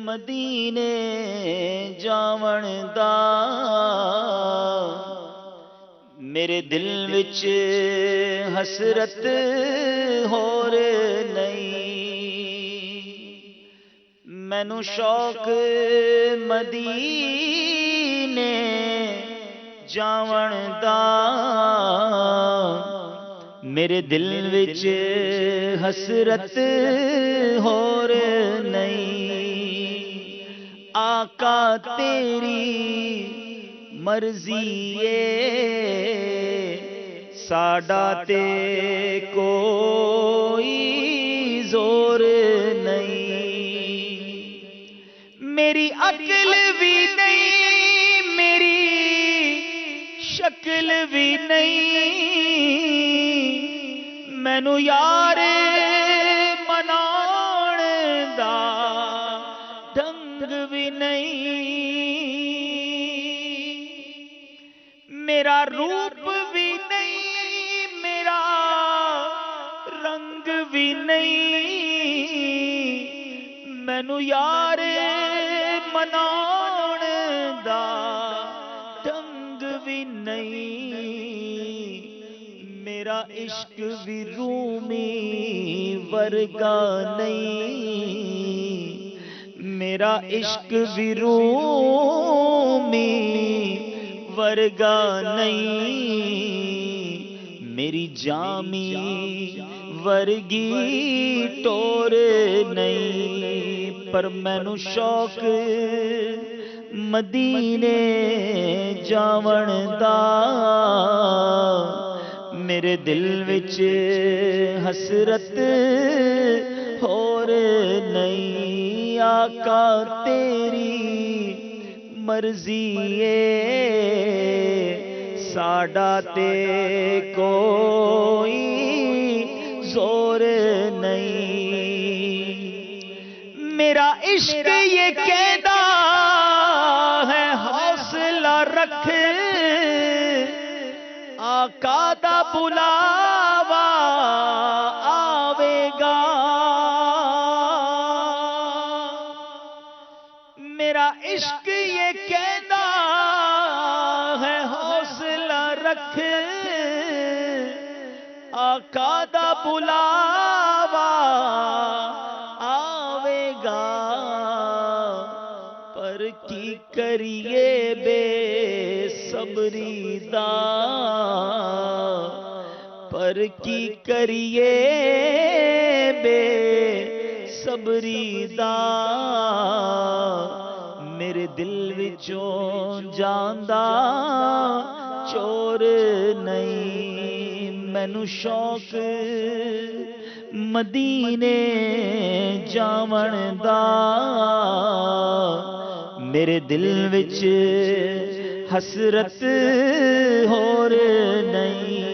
مدینے جاون دا میرے دل وچ حسرت ہور نہیں، مینوں شوق مدینے جاون دا میرے دل وچ حسرت ہور نہیں، آقا تیری مرضی ہے ساڈا تے کوئی زور نہیں، میری عقل بھی نہیں میری شکل بھی نہیں، مینوں یار مناون دا ڈھنگ بھی نہیں، میرا روپ بھی نہیں میرا رنگ بھی نہیں، مینوں یار مناون دا ڈھنگ بھی نہیں، میرا عشق بھی رومی ورگا نہیں، میرا عشق بھی رومی ورگا نہیں، میری جامی ورگی ٹور نہیں، پر مینوں شوق مدینے جاون دا میرے دل وچ حسرت ہور نہیں، آقا تیری مرضی ہے ساڈا تے کوئی زور نہیں، میرا عشق یہ کہتا ہے حوصلہ رکھ آقا دا بلاوا آوے گا، میرا عشق یہ کہتا ہے حوصلہ رکھ آقا دا بلاوا آوے گا، پر کی کریے بے صبری دا، پر کی کریے بے صبری دا، میرے دل وچوں جاندا چور نہیں، مینوں شوق مدینے جاون دا میرے دل وچ حسرت ہور نہیں،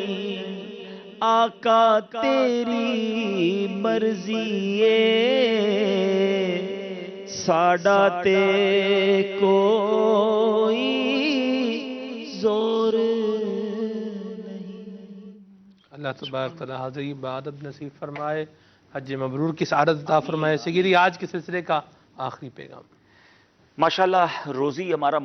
آقا تیری مرضی ہے ساڈا تے کوئی زور نہیں۔ اللہ تبارک تعالیٰ حاضری بعدد نصیب فرمائے، حج مبرور کی سعادت عطا فرمائے۔ سیدی آج کے سلسلے کا آخری پیغام۔ ماشاءاللہ روزی ہمارا